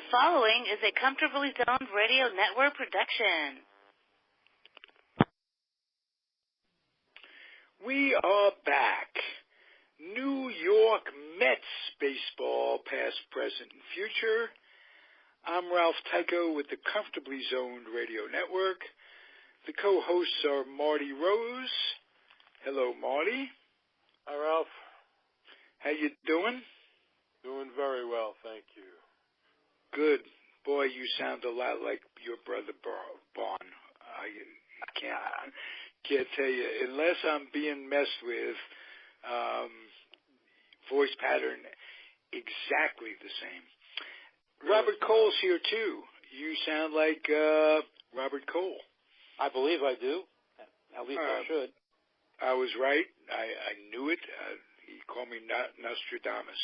The following is a Comfortably Zoned Radio Network production. We are back. New York Mets baseball, past, present, and future. I'm Ralph Tycho with the Comfortably Zoned Radio Network. The co-hosts are Marty Rose. Hello, Marty. Hi, Ralph. How you doing? Doing very well, thank you. Good. Boy, you sound a lot like your brother Bon. I can't tell you, unless I'm being messed with, voice pattern exactly the same. Really? Robert Cole's here, too. You sound like Robert Cole. I believe I do. At least I should. I was right. I knew it. He called me Nostradamus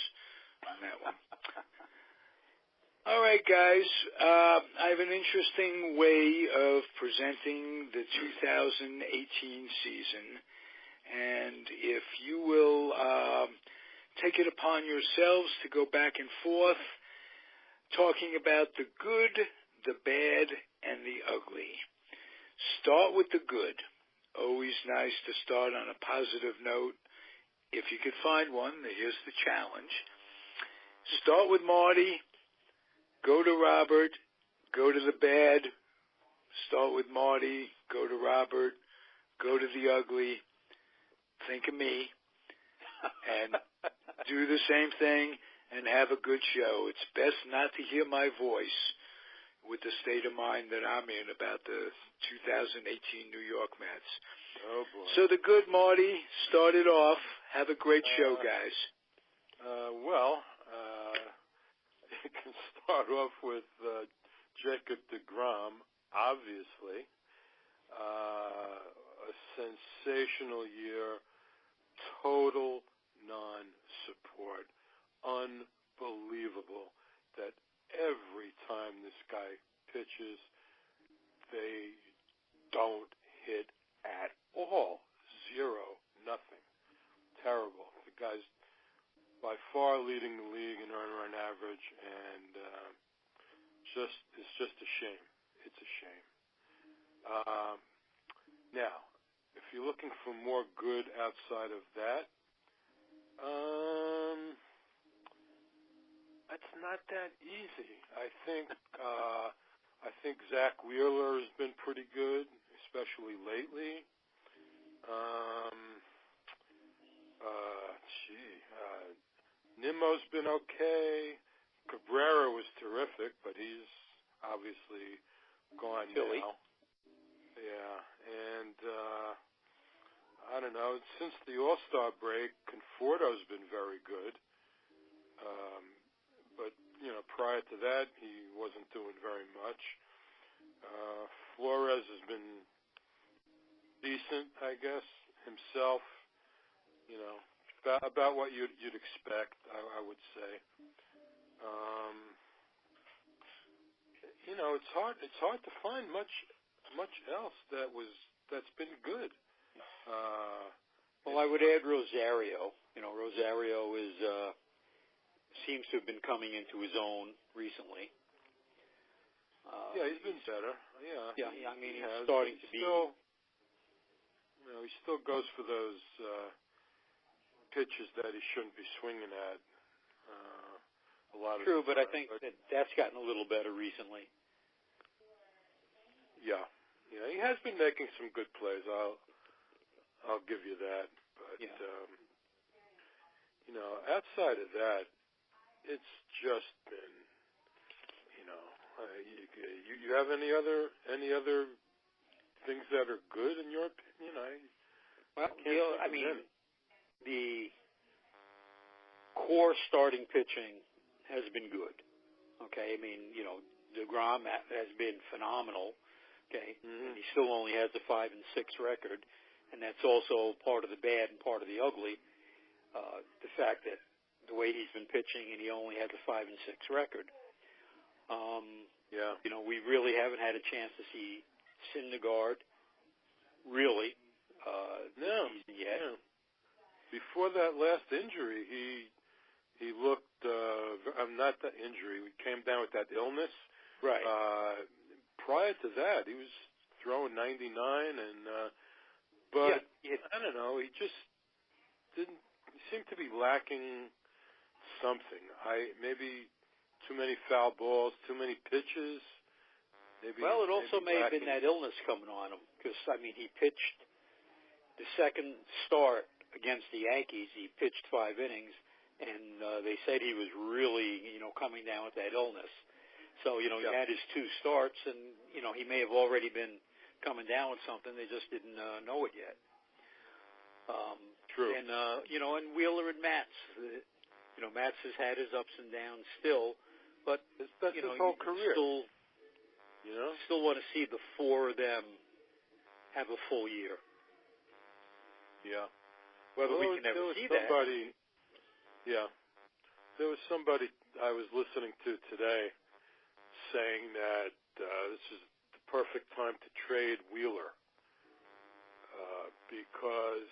on that one. All right, guys. I have an interesting way of presenting the 2018 season, and if you will take it upon yourselves to go back and forth, talking about the good, the bad, and the ugly. Start with the good. Always nice to start on a positive note. If you could find one, here's the challenge. Start with Marty. Go to Robert, go to the bad, start with Marty, go to Robert, go to the ugly, think of me, and do the same thing and have a good show. It's best not to hear my voice with the state of mind that I'm in about the 2018 New York Mets. Oh, boy. So the good, Marty, start it off. Have a great show, guys. You can start off with Jacob deGrom, obviously. A sensational year, total non-support. Unbelievable that every time this guy pitches, they don't hit at all. Zero, nothing. Terrible. The guy's by far leading the league in earned run average, and it's just a shame. It's a shame. Now, if you're looking for more good outside of that, it's not that easy. I think Zach Wheeler has been pretty good, especially lately. Nimmo's been okay. Cabrera was terrific, but he's obviously gone Philly. now. Yeah, and I don't know. Since the All-Star break, Conforto's been very good. But, prior to that, he wasn't doing very much. Flores has been decent, I guess, himself. About what you'd expect, I would say. It's hard to find much else that's been good. Well, I would add Rosario. Rosario seems to have been coming into his own recently. He's been better. Yeah. I mean, he's starting to be. He still goes for those pitches that he shouldn't be swinging at. A lot True, but I think that's gotten a little better recently. Yeah, he has been making some good plays. I'll give you that. But outside of that, it's just been. You have any other things that are good in your opinion? The core starting pitching has been good. Okay, deGrom has been phenomenal. Okay, and he still only has a 5-6 record, and that's also part of the bad and part of the ugly. The fact that the way he's been pitching and he only has a 5-6 record. We really haven't had a chance to see Syndergaard really no, yet. Yeah. Before that last injury, he looked. Not the injury. He came down with that illness. Right. Prior to that, he was throwing 99, but I don't know. He just didn't. He seemed to be lacking something. Maybe too many foul balls, too many pitches. Maybe. Well, it also may have been that illness coming on him because he pitched the second start against the Yankees. He pitched 5 innings, and they said he was really, coming down with that illness. So, he had his 2 starts, and, he may have already been coming down with something. They just didn't know it yet. True. And, and Wheeler and Matz. Matz has had his ups and downs still, but, that's his whole career. Still want to see the 4 of them have a full year. Yeah. Whether we can ever see that. Yeah. There was somebody I was listening to today saying that this is the perfect time to trade Wheeler because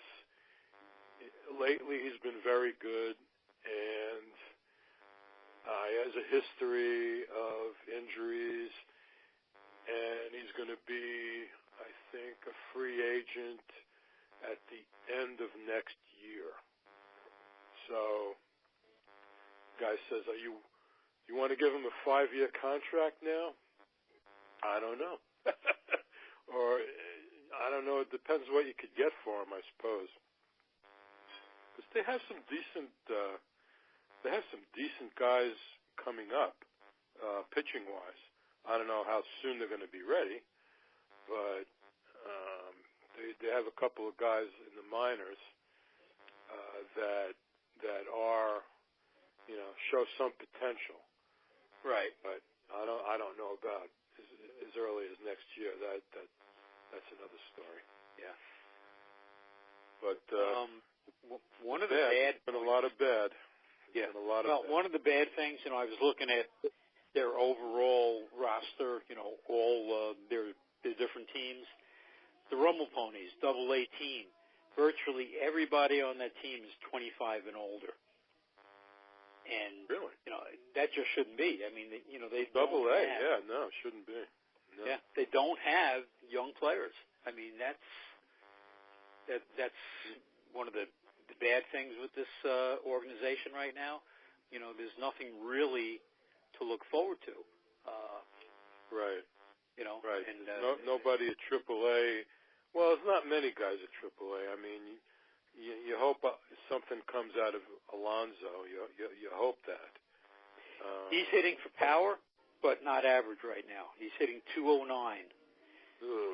lately he's been very good and he has a history of injuries, and he's going to be, I think, a free agent at the end of next year. So, guy says, you want to give him a 5-year contract now? I don't know. Or, I don't know, it depends what you could get for him, I suppose. Because they have some decent guys coming up, pitching-wise. I don't know how soon they're going to be ready, but they have a couple of guys in the minors that are, show some potential. Right. But I don't know about as early as next year. That's another story. Yeah. But one of the bad. Been a lot of bad. Yeah. One of the bad things, I was looking at their overall roster. All their different teams. The Rumble Ponies, AA team. Virtually everybody on that team is 25 and older. And really, that just shouldn't be. They Double A, no, shouldn't be. No. Yeah, they don't have young players. That's one of the bad things with this organization right now. There's nothing really to look forward to. Right. Right. And nobody at AAA. Well, there's not many guys at AAA. You hope something comes out of Alonso. You hope that. He's hitting for power, but not average right now. He's hitting 209.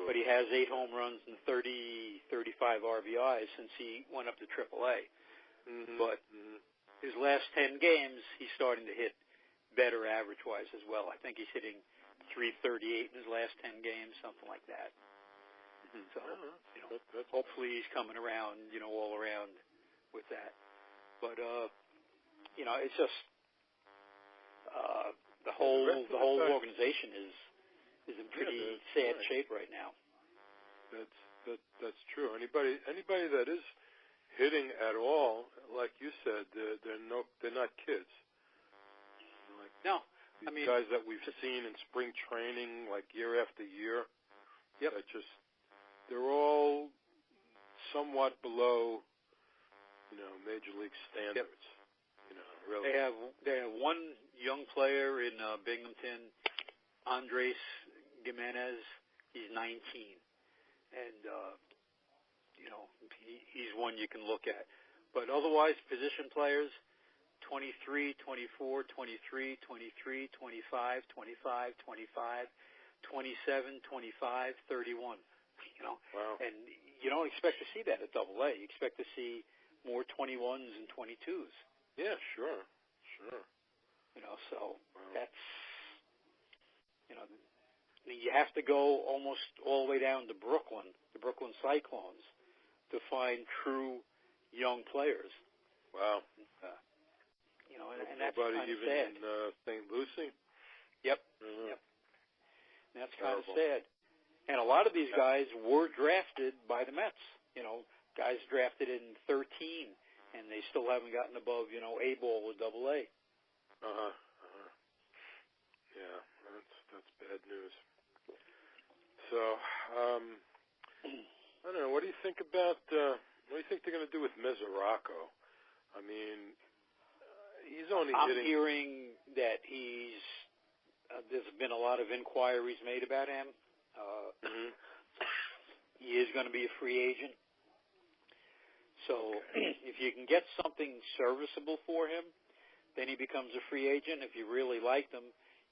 But he has 8 home runs and 35 RBIs since he went up to AAA. Mm-hmm. But his last 10 games, he's starting to hit better average-wise as well. I think he's hitting 338 in his last 10 games, something like that. Mm-hmm. So, hopefully he's coming around, all around with that. But, it's just the whole organization is in pretty sad shape right now. That's true. Anybody that is hitting at all, like you said, they're not kids. No, these guys that we've seen in spring training, like year after year. Yep. They're all somewhat below, major league standards. Yep. Really. They have one young player in Binghamton, Andres Gimenez. He's 19, and he's one you can look at. But otherwise, position players: 23, 24, 23, 23, 25, 25, 25, 27, 25, 31. Wow. And you don't expect to see that at AA. You expect to see more 21s and 22s. Yeah, sure. So that's, you have to go almost all the way down to Brooklyn, the Brooklyn Cyclones, to find true young players. Wow. And that's nobody kind of even sad. in St. Lucie? Yep. Mm-hmm. Yep. And that's kind of sad. And a lot of these guys were drafted by the Mets. Guys drafted in 13 and they still haven't gotten above, A ball or double A. Yeah, that's bad news. So, I don't know. What do you think about? What do you think they're going to do with Mesoraco? I mean, he's only I'm hitting. hearing that there's been a lot of inquiries made about him. He is going to be a free agent. So if you can get something serviceable for him, then he becomes a free agent. If you really liked him,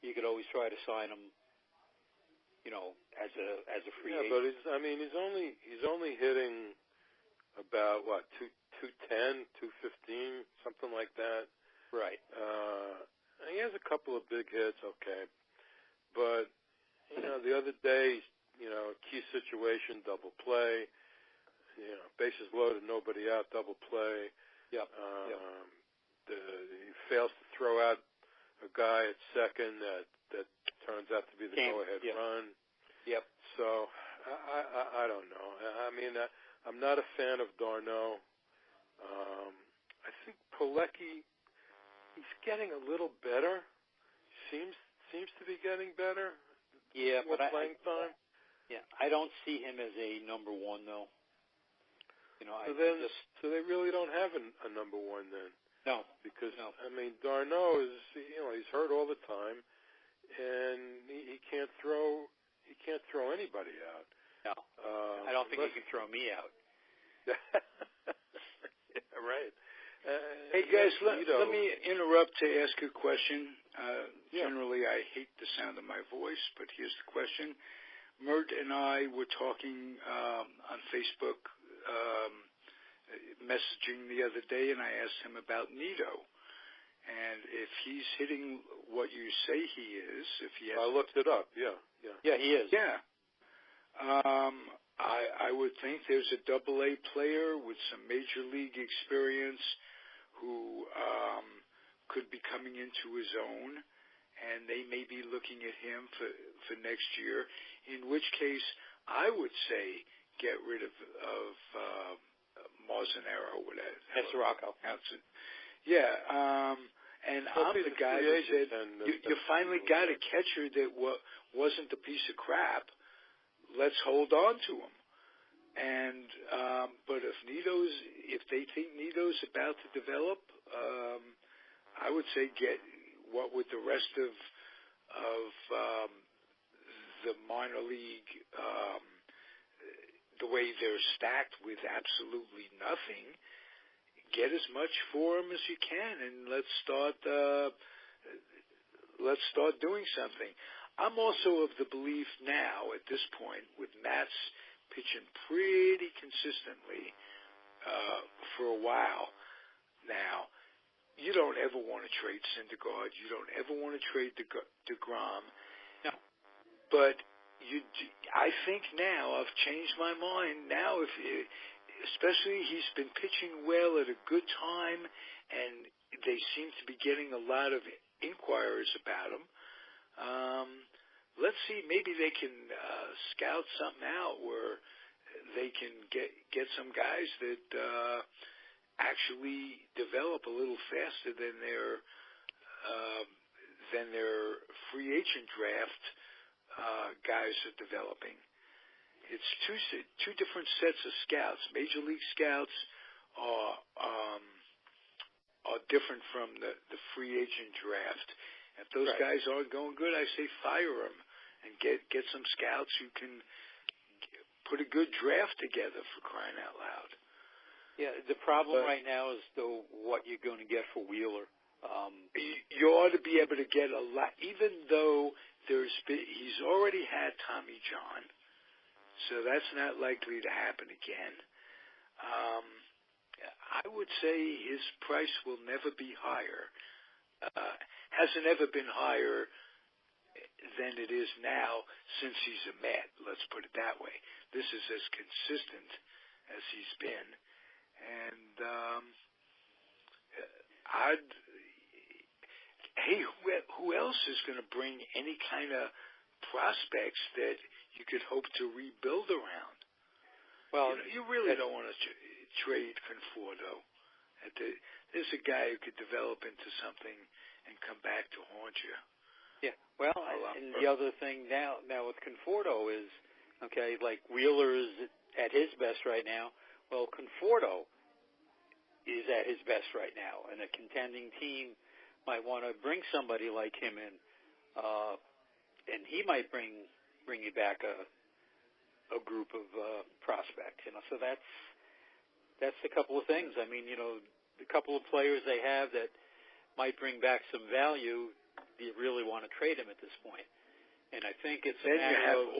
you could always try to sign him, as a free agent. Yeah, but he's only hitting about 210, 215, something like that. Right. He has a couple of big hits, okay, but the other day, key situation, double play, bases loaded, nobody out, double play. Yep. He fails to throw out a guy at second that turns out to be the go-ahead run. Yep. So I don't know. I mean, I'm not a fan of d'Arnaud. I think Pilecki, he's getting a little better. Seems to be getting better. Yeah, more playing time. Yeah, I don't see him as a number one though. So they really don't have a number one then. No, because d'Arnaud is he's hurt all the time, and he can't throw anybody out. No, I don't think he can throw me out. Yeah, right. Hey guys, let me interrupt to ask a question. Generally, I hate the sound of my voice, but here's the question. Mert and I were talking on Facebook, messaging the other day, and I asked him about Nito, and if he's hitting what you say he is. If he has, I looked it up. Yeah, he is. Yeah. I would think there's a double-A player with some major league experience who could be coming into his own, and they may be looking at him for next year, in which case I would say get rid of Marzanero, whatever. Mesoraco. Yeah, and I'm the guy that said, you finally got a catcher that wasn't a piece of crap. Let's hold on to him. And but if they think Nito's about to develop, I would say get what with the rest of the minor league, the way they're stacked with absolutely nothing, get as much for them as you can, and let's start doing something. I'm also of the belief now, at this point, with Matz pitching pretty consistently for a while now, you don't ever want to trade Syndergaard. You don't ever want to trade DeGrom. No. But I think now I've changed my mind. Now, especially he's been pitching well at a good time, and they seem to be getting a lot of inquiries about him. Let's see, maybe they can scout something out where they can get some guys that actually develop a little faster than their free agent draft guys are developing. It's two different sets of scouts. Major league scouts are different from the free agent draft. If those guys aren't going good, I say fire them and get some scouts who can put a good draft together, for crying out loud. Yeah, the problem right now is what you're going to get for Wheeler. You ought to be able to get a lot, even though he's already had Tommy John, so that's not likely to happen again. I would say his price will never be higher. Hasn't ever been higher than it is now since he's a Met. Let's put it that way. This is as consistent as he's been. And who else is going to bring any kind of prospects that you could hope to rebuild around? Well, you really don't want to trade Conforto There's a guy who could develop into something and come back to haunt you. Yeah. Well, and the other thing now with Conforto is, okay, like Wheeler is at his best right now. Well, Conforto is at his best right now, and a contending team might want to bring somebody like him in, and he might bring you back a group of prospects. So that's a couple of things. I mean, the couple of players they have that might bring back some value. Do you really want to trade him at this point? And I think it's a matter of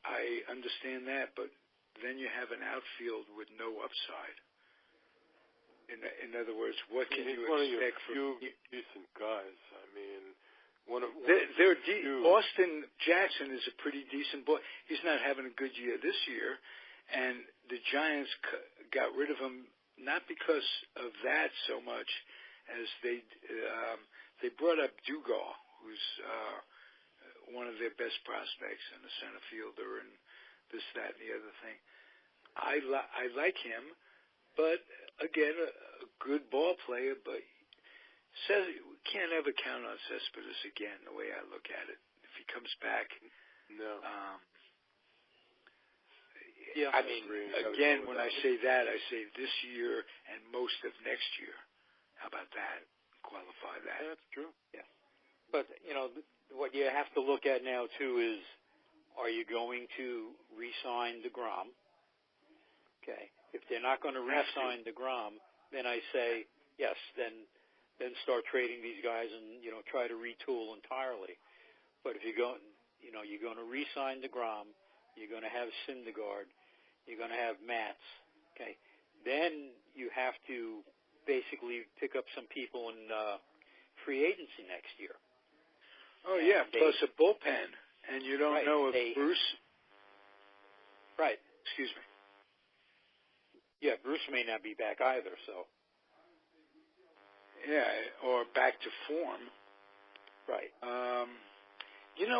I understand that, but then you have an outfield with no upside. In other words, what can you expect from decent guys? I mean, Austin Jackson is a pretty decent boy. He's not having a good year this year, and the Giants got rid of him not because of that so much as they brought up Dugas, who's one of their best prospects and a center fielder and this, that, and the other thing. I like him, but again, a good ball player, but we can't ever count on Cespedes again, the way I look at it. If he comes back, no. Yeah, I mean, again, when I say that, I say this year and most of next year. How about that? Qualify that. Yeah, that's true. Yeah. But, what you have to look at now, too, is are you going to re-sign DeGrom? Okay. If they're not going to re-sign DeGrom, then I say, yes, then start trading these guys and, try to retool entirely. But if you're going to re-sign DeGrom, you're going to have Syndergaard, you're going to have Matz, okay? Then you have to basically pick up some people in free agency next year. Oh, yeah, plus a bullpen. And you don't know if Bruce... Right. Excuse me. Yeah, Bruce may not be back either, so... Yeah, or back to form. Right.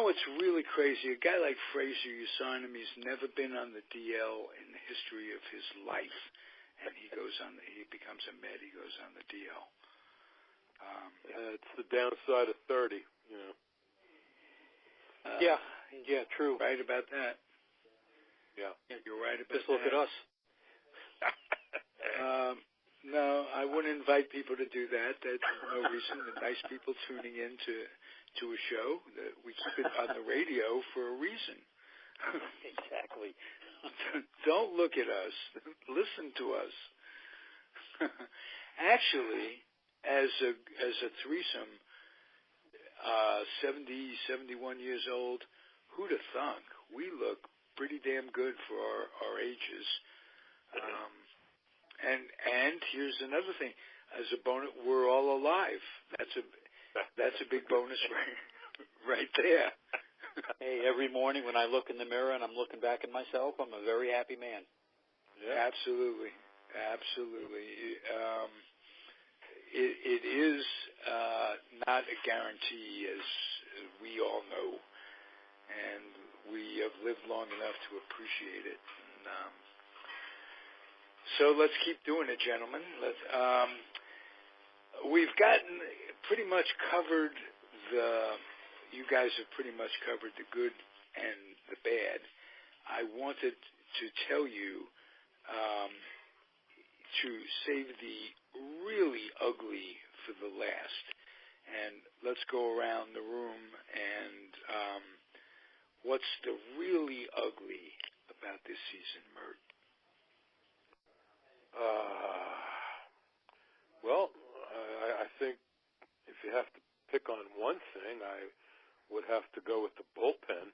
It's really crazy. A guy like Frazier, you sign him, he's never been on the DL in the history of his life. And he becomes a Met, he goes on the DL. It's the downside of 30, Yeah, true. Right about that. Yeah. You're right about that. Just look at us. No, I wouldn't invite people to do that. That's no reason. The nice people tuning in to a show that we keep it on the radio for a reason. Exactly. Don't look at us. Listen to us. Actually, as a threesome, 70, 71 years old, who'd have thunk? We look pretty damn good for our ages. And here's another thing. As a bonus, we're all alive. That's a big bonus right there. Hey, every morning when I look in the mirror and I'm looking back at myself, I'm a very happy man. Yeah. Absolutely. It is not a guarantee, as we all know, and we have lived long enough to appreciate it. And, so let's keep doing it, gentlemen. We've gotten pretty much covered you guys have pretty much covered the good and the bad. I wanted to tell you to save the really ugly for the last. And let's go around the room and what's the really ugly about this season, Mert? Well, I think if you have to pick on one thing, I would have to go with the bullpen.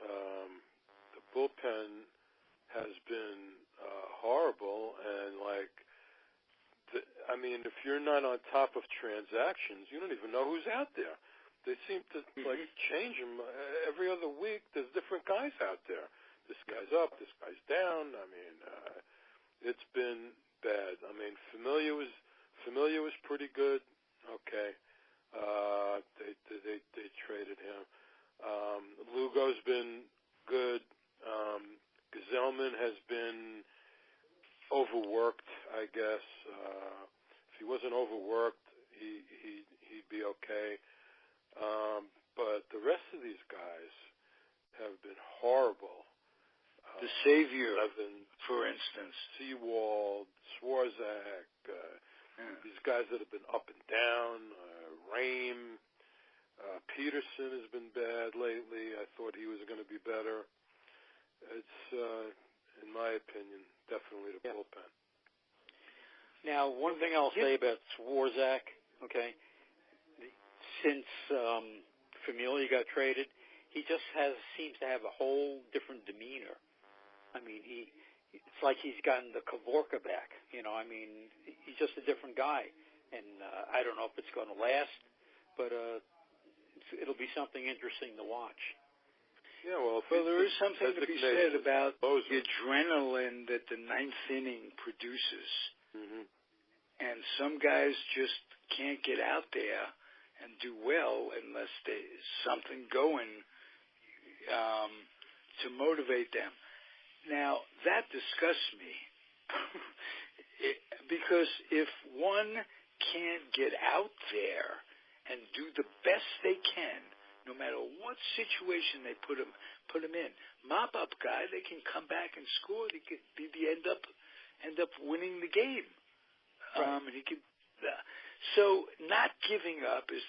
The bullpen has been horrible, and if you're not on top of transactions, you don't even know who's out there. They seem to change them every other week. There's different guys out there. This guy's up, this guy's down. It's been bad. Familia was pretty good. Okay. They traded him. Lugo's been good. Gazelman has been overworked, I guess. the Savior, Levin, for instance. Seawald, Swarzak, these guys that have been up and down, Rame, Peterson has been bad lately. I thought he was going to be better. It's, in my opinion, definitely the bullpen. Now, one thing I'll say about Swarzak, okay, since Familia got traded, he just seems to have a whole different demeanor. I mean, it's like he's gotten the Kavorka back. I mean, he's just a different guy, and I don't know if it's going to last, but it'll be something interesting to watch. Yeah, well, there is something to be said about the adrenaline that the ninth inning produces. Mm-hmm. And some guys just can't get out there and do well unless there's something going to motivate them. Now, that disgusts me because if one can't get out there and do the best they can, no matter what situation they put them in, mop-up guy, they can come back and score. They could end up winning the game. Right. And he could. So not giving up is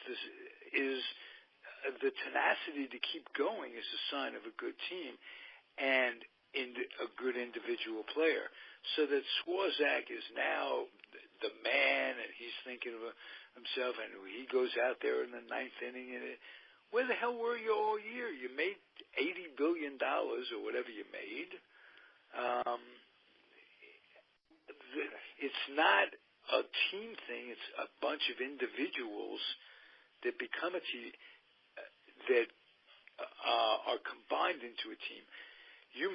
the tenacity to keep going is a sign of a good team and a good individual player. So that Swarzak is now the man, and he's thinking of himself, and he goes out there in the ninth inning. And where the hell were you all year? You made $80 billion or whatever you made. It's not a team thing. It's a bunch of individuals that become a team that are combined into a team. You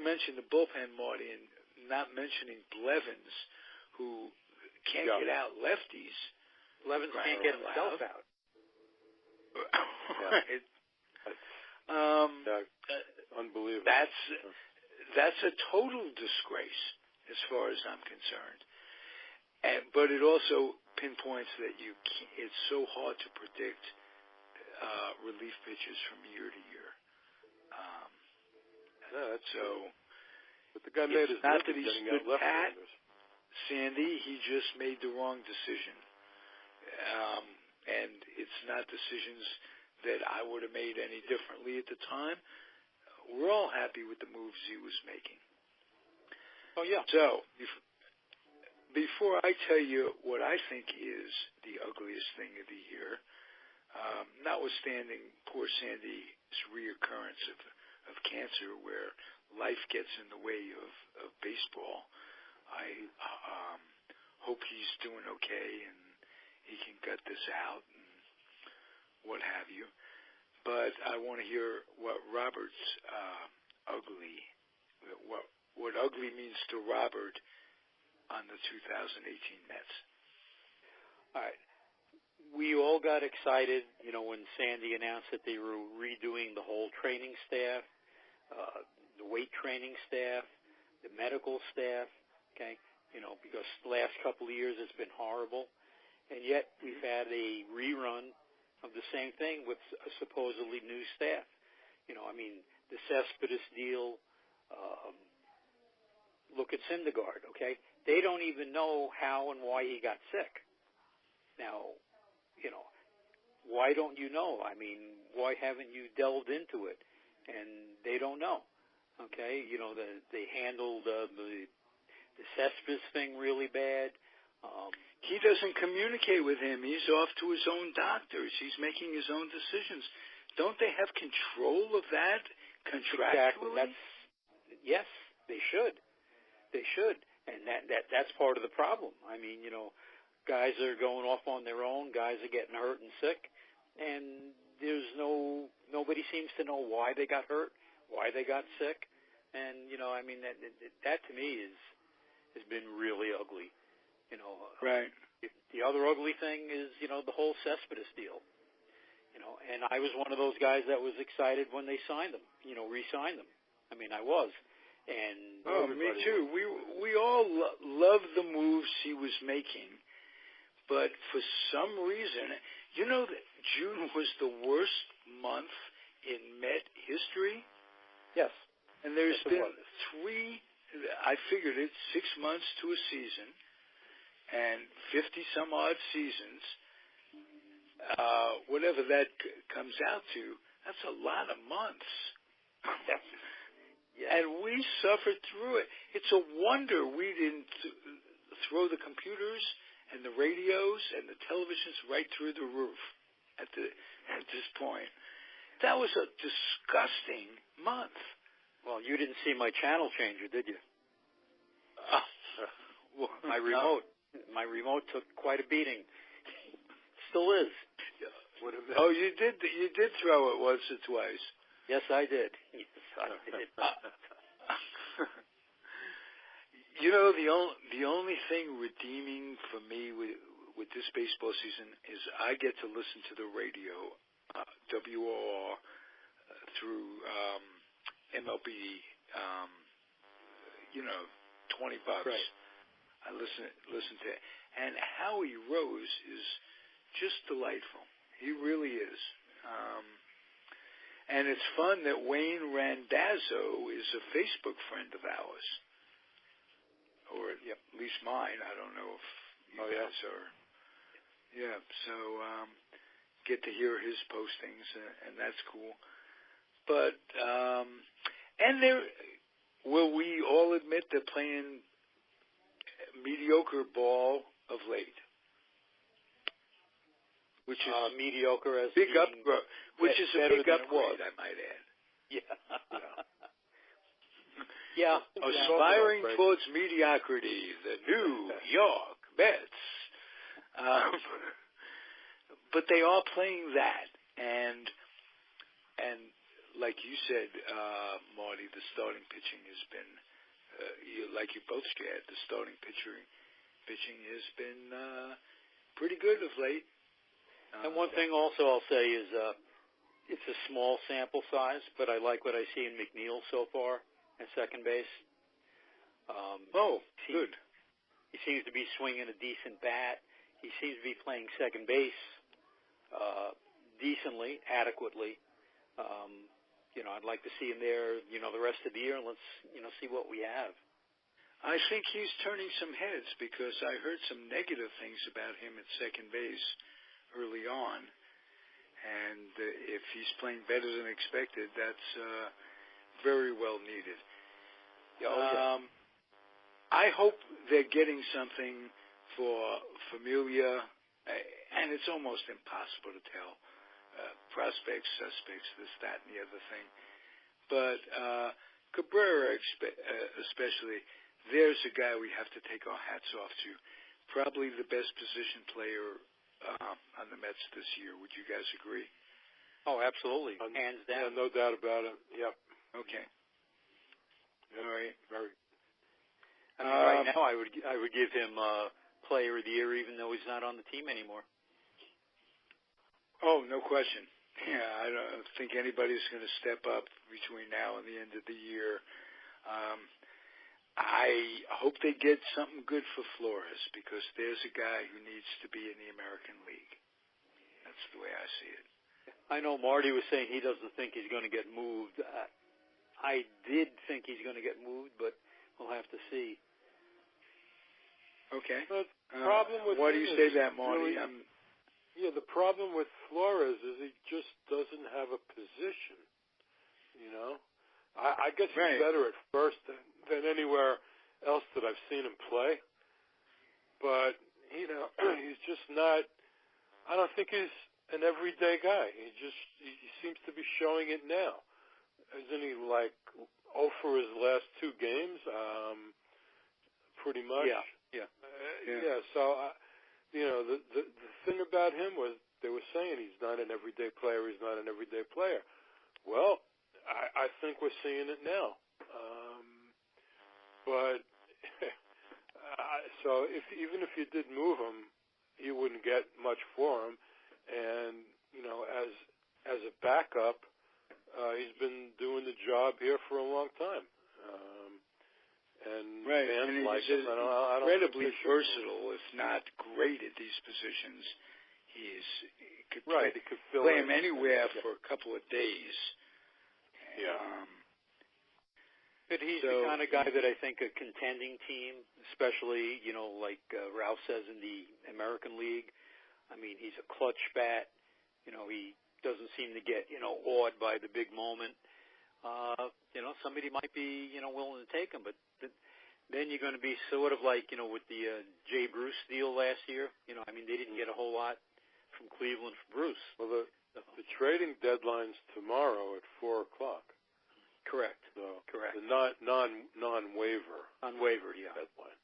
mentioned the bullpen, Marty, and not mentioning Blevins, who can't get out lefties. Blevins can't get himself out. Right. Unbelievable. That's a total disgrace as far as I'm concerned. But it also pinpoints that it's so hard to predict relief pitches from year to year. But the guy made his not living that he getting stood out pat, left-handers. Sandy. He just made the wrong decision, and it's not decisions that I would have made any differently at the time. We're all happy with the moves he was making. Oh yeah. So before I tell you what I think is the ugliest thing of the year, notwithstanding poor Sandy's reoccurrence of cancer where life gets in the way of baseball, I hope he's doing okay and he can gut this out and what have you. But I want to hear what Robert's what ugly means to Robert on the 2018 Mets. All right. We all got excited, when Sandy announced that they were redoing the whole training staff, the weight training staff, the medical staff, okay? Because the last couple of years it's been horrible. And yet we've had a rerun of the same thing with a supposedly new staff. The Cespedes deal, look at Syndergaard, okay? They don't even know how and why he got sick. Now, why don't you know? Why haven't you delved into it? And they don't know, okay? They handled the Cespedes thing really bad. He doesn't communicate with him. He's off to his own doctors. He's making his own decisions. Don't they have control of that contractually? Exactly. Yes, they should. They should. And that's part of the problem. Guys are going off on their own. Guys are getting hurt and sick. And nobody seems to know why they got hurt, why they got sick. And, that to me has been really ugly. Right. The other ugly thing is, the whole Cespedes deal. And I was one of those guys that was excited when they signed them, re-signed them. I was. And me too. We all loved the moves he was making, but for some reason, that June was the worst month in Met history. Yes. And there's Yes, it been was. I figured it, 6 months to a season, and 50 some odd seasons. Whatever that comes out to, that's a lot of months. Yeah. And we suffered through it. It's a wonder we didn't throw the computers and the radios and the televisions right through the roof at this point. That was a disgusting month. Well, you didn't see my channel changer, did you? My remote took quite a beating. Still is. Oh, you did throw it once or twice. Yes, I did. Yes, I did. You know, the only thing redeeming for me with this baseball season is I get to listen to the radio, WOR, through MLB, $20. Right. I listen to it. And Howie Rose is just delightful. He really is. And it's fun that Wayne Randazzo is a Facebook friend of ours. Or at least mine. I don't know if you guys are. Yeah, so get to hear his postings, and that's cool. But, and will we all admit they're playing mediocre ball of late? Which is mediocre as big upgrade, which is a big upgrade, I might add. Yeah. Yeah. Aspiring towards mediocrity, the new Yawk Mets. But they are playing that, and like you said, Marty, the starting pitching has been, like you both said, the starting pitching has been pretty good of late. And one thing also I'll say is it's a small sample size, but I like what I see in McNeil so far at second base. Good. He seems to be swinging a decent bat. He seems to be playing second base decently, adequately. I'd like to see him there, the rest of the year, and let's, see what we have. I think he's turning some heads because I heard some negative things about him at second base early on, and if he's playing better than expected, that's very well needed. I hope they're getting something for Familia, and it's almost impossible to tell. Prospects, suspects, this, that, and the other thing. But Cabrera especially, there's a guy we have to take our hats off to. Probably the best position player on the Mets this year. Would you guys agree? Oh, absolutely. Hands down. Yeah, no doubt about it. Yep. Okay. Yep. All right. Very. I mean, right now, I would give him Player of the Year, even though he's not on the team anymore. Oh, no question. Yeah, I don't think anybody's going to step up between now and the end of the year. I hope they get something good for Flores because there's a guy who needs to be in the American League. That's the way I see it. I know Marty was saying he doesn't think he's going to get moved. I did think he's going to get moved, but we'll have to see. Okay. The problem with why do you say that, Marty? Really, the problem with Flores is he just doesn't have a position. I guess he's better at first than anywhere else that I've seen him play. But, he's just not, I don't think he's an everyday guy. He seems to be showing it now. Isn't he 0 for his last 2 games? Pretty much. Yeah. So, the thing about him was they were saying he's not an everyday player. He's not an everyday player. Well, I think we're seeing it now. But so even if you did move him, you wouldn't get much for him. And as a backup, he's been doing the job here for a long time. And fans like him. I don't incredibly versatile, if not great at these positions. He could play him anywhere for a couple of days. Yeah. But he's the kind of guy that I think a contending team, especially, like Ralph says in the American League, I mean, he's a clutch bat. He doesn't seem to get, awed by the big moment. Somebody might be, willing to take him, but then you're going to be sort of like, with the Jay Bruce deal last year. They didn't get a whole lot from Cleveland for Bruce. Well, the trading deadline's tomorrow at 4:00. Correct. So correct. The non-waiver. Unwavered, yeah. Deadline.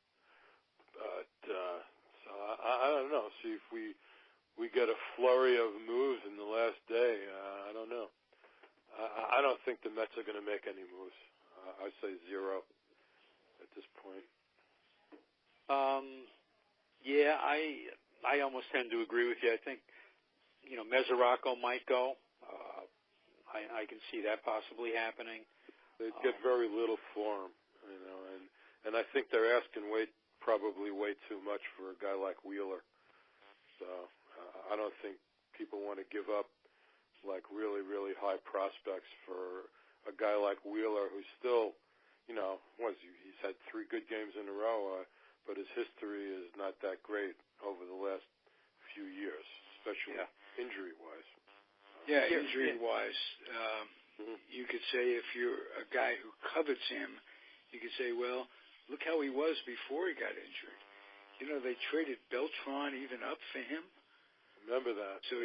But so I don't know. See if we get a flurry of moves in the last day. I don't know. I don't think the Mets are going to make any moves. I say zero at this point. Yeah, I almost tend to agree with you. I think Mesoraco might go. I can see that possibly happening. They'd get very little for him, and I think they're asking probably way too much for a guy like Wheeler. So I don't think people want to give up like really, really high prospects for a guy like Wheeler, who's still, he's had 3 good games in a row, but his history is not that great over the last few years, especially injury-wise. Yeah, injury-wise, you could say if you're a guy who covets him, you could say, well, look how he was before he got injured. They traded Beltran even up for him. Remember that? So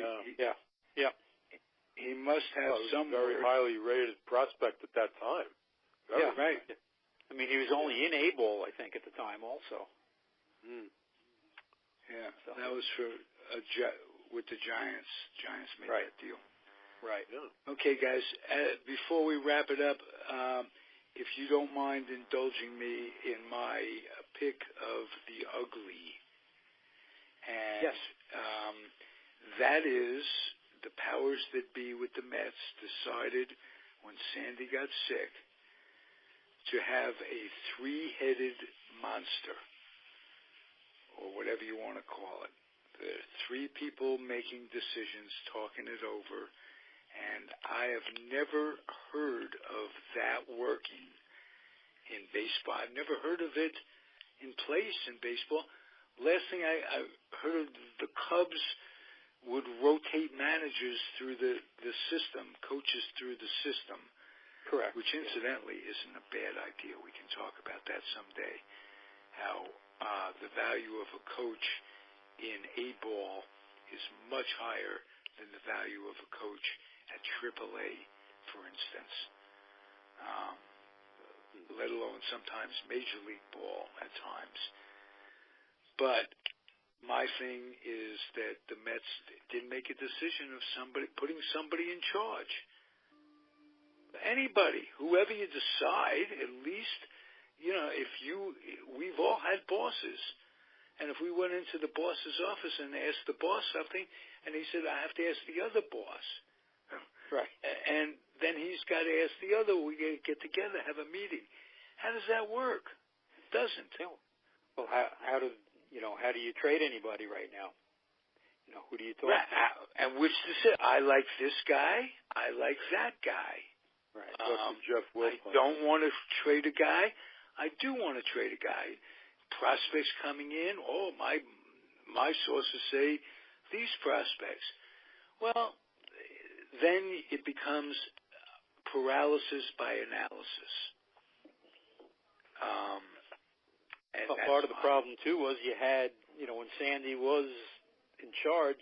he must have some very highly rated prospect at that time. Right. He was only in A-ball, I think, at the time also. Yeah, so that was for with the Giants. Giants made that deal. Right. Yeah. Okay, guys, before we wrap it up, if you don't mind indulging me in my pick of the ugly. And yes. That is the powers that be with the Mets decided when Sandy got sick to have a 3-headed monster, or whatever you want to call it. There are 3 people making decisions, talking it over, and I have never heard of that working in baseball. I've never heard of it in place in baseball. Last thing I heard of, the Cubs would rotate managers through the system, coaches through the system. Correct. Which, incidentally, isn't a bad idea. We can talk about that someday, how the value of a coach in A-ball is much higher than the value of a coach at AAA, for instance, let alone sometimes Major League ball at times. But my thing is that the Mets didn't make a decision of putting somebody in charge. Anybody, whoever you decide, at least, we've all had bosses. And if we went into the boss's office and asked the boss something, and he said, I have to ask the other boss. Right. And then he's got to ask the other, we get together, have a meeting. How does that work? It doesn't. Well, how do you trade anybody right now? Who do you talk to? And which I like this guy, I like that guy. Right. Jeff Wilson. I don't want to trade a guy. I do want to trade a guy. Prospects coming in, my sources say these prospects. Well, then it becomes paralysis by analysis. And part of the problem, too, was you had, when Sandy was in charge,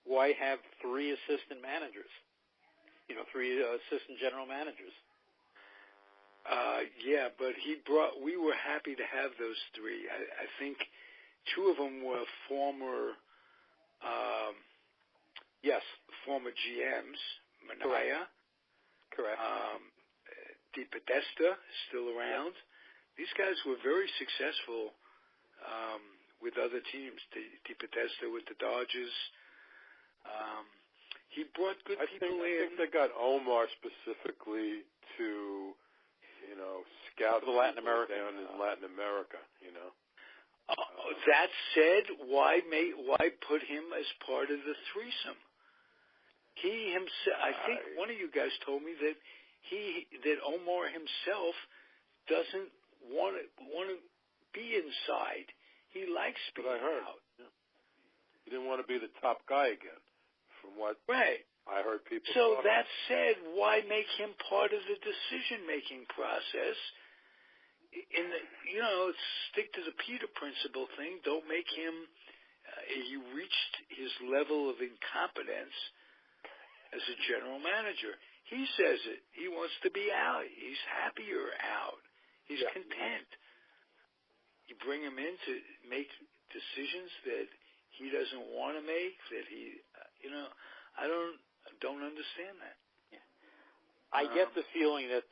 why have 3 assistant managers? 3 assistant general managers. Yeah, but we were happy to have those 3. I think 2 of them were former GMs. Manaya. Correct. DePodesta is still around. These guys were very successful with other teams. DePodesta with the Dodgers. He brought good people in. I think they got Omar specifically to, scout the Latin America down in Latin America. That said, why put him as part of the threesome? He himself, I think one of you guys told me that Omar himself doesn't want to be inside. He likes being out. Yeah. He didn't want to be the top guy again, from what right. I heard people. So that said, why make him part of the decision-making process? Stick to the Peter principle thing. Don't make him. He reached his level of incompetence as a general manager. He says it. He wants to be out. He's happier out. He's content. You bring him in to make decisions that he doesn't want to make. That he, I don't understand that. Yeah. I get the feeling that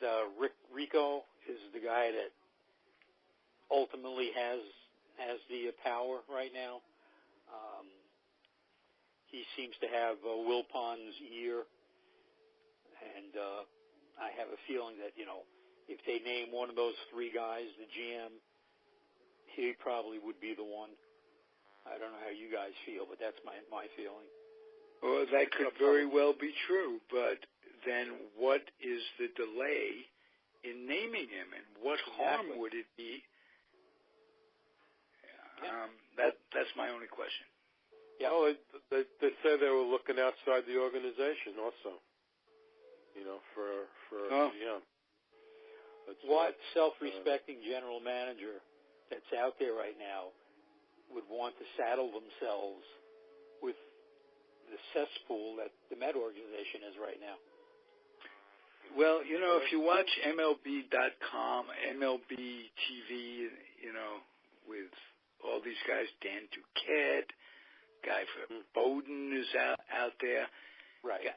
Rico is the guy that ultimately has the power right now. He seems to have Wilpon's ear, and I have a feeling that if they name one of those three guys the GM, he probably would be the one. I don't know how you guys feel, but that's my feeling. Well, that could very well be true, but then what is the delay in naming him, and what harm would it be? That's my only question. Yeah. Oh, they say they were looking outside the organization also. For GM. What self-respecting general manager that's out there right now would want to saddle themselves with the cesspool that the Met organization is right now? Well, if you watch MLB.com, MLB TV, with all these guys, Dan Duquette, guy from Bowden is out there. Right.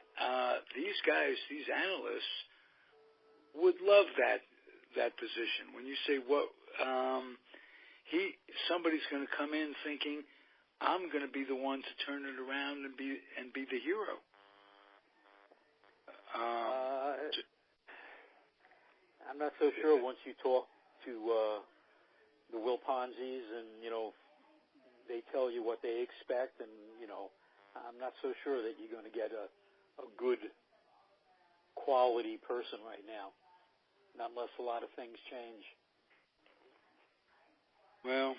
These guys, these analysts, would love that position. When you say somebody's going to come in thinking, I'm going to be the one to turn it around and be the hero. I'm not so sure once you talk to the Wilponzis and they tell you what they expect, and I'm not so sure that you're going to get a good quality person right now, not unless a lot of things change. Well,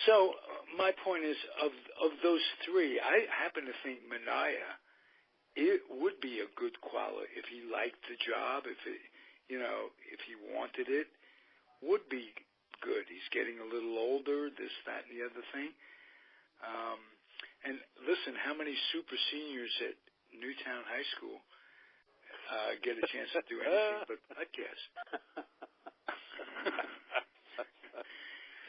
so my point is, of those three, I happen to think Minaya, it would be a good quality if he liked the job, if he wanted it, would be good. He's getting a little older, this, that, and the other thing. And listen, how many super seniors at Newtown High School get a chance to do anything but podcast?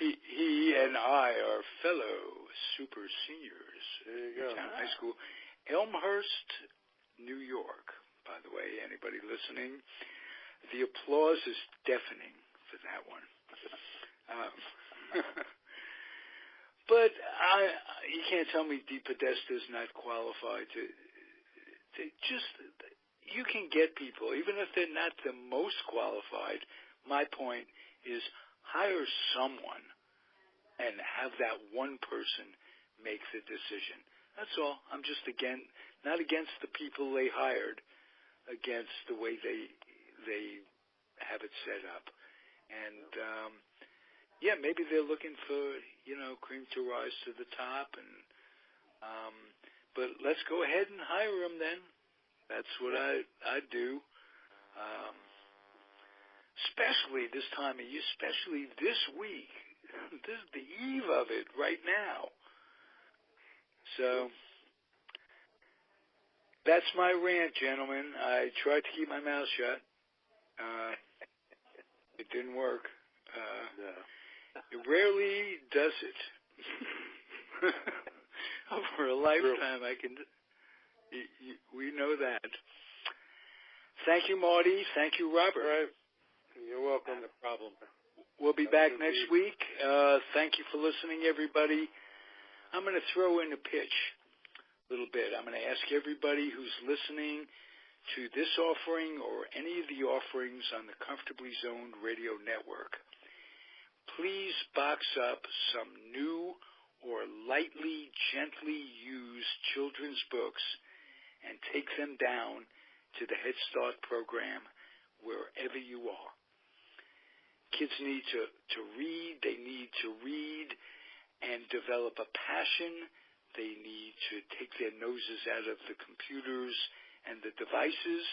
He and I are fellow super seniors at Newtown High School, Elmhurst, New York. By the way, anybody listening, the applause is deafening for that one. But you can't tell me DePodesta is not qualified to just. You can get people, even if they're not the most qualified. My point is, hire someone and have that one person make the decision. That's all. I'm just not against the people they hired, against the way they have it set up. And maybe they're looking for cream to rise to the top, and but let's go ahead and hire them then. That's what I do. Especially this time of year, especially this week. This is the eve of it right now. So that's my rant, gentlemen. I tried to keep my mouth shut. It didn't work. It rarely does it. Over a lifetime, we know that. Thank you, Marty. Thank you, Robert. All right. You're welcome. Not a problem. We'll be back next week. Thank you for listening, everybody. I'm going to throw in a pitch a little bit. I'm going to ask everybody who's listening to this offering or any of the offerings on the Comfortably Zoned Radio Network, please box up some new or lightly, gently used children's books and take them down to the Head Start program wherever you are. Kids need to read. They need to read and develop a passion. They need to take their noses out of the computers and the devices.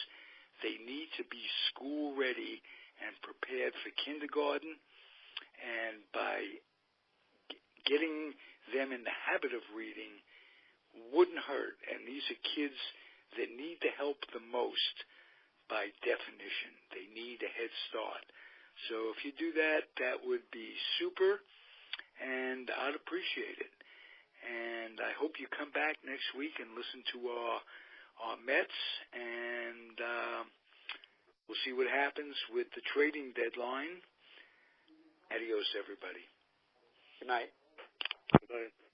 They need to be school ready and prepared for kindergarten. And by getting them in the habit of reading wouldn't hurt. And these are kids that need the help the most by definition. They need a head start. So if you do that, that would be super, and I'd appreciate it. And I hope you come back next week and listen to our Mets, and we'll see what happens with the trading deadline. Adios, everybody. Good night. Good night.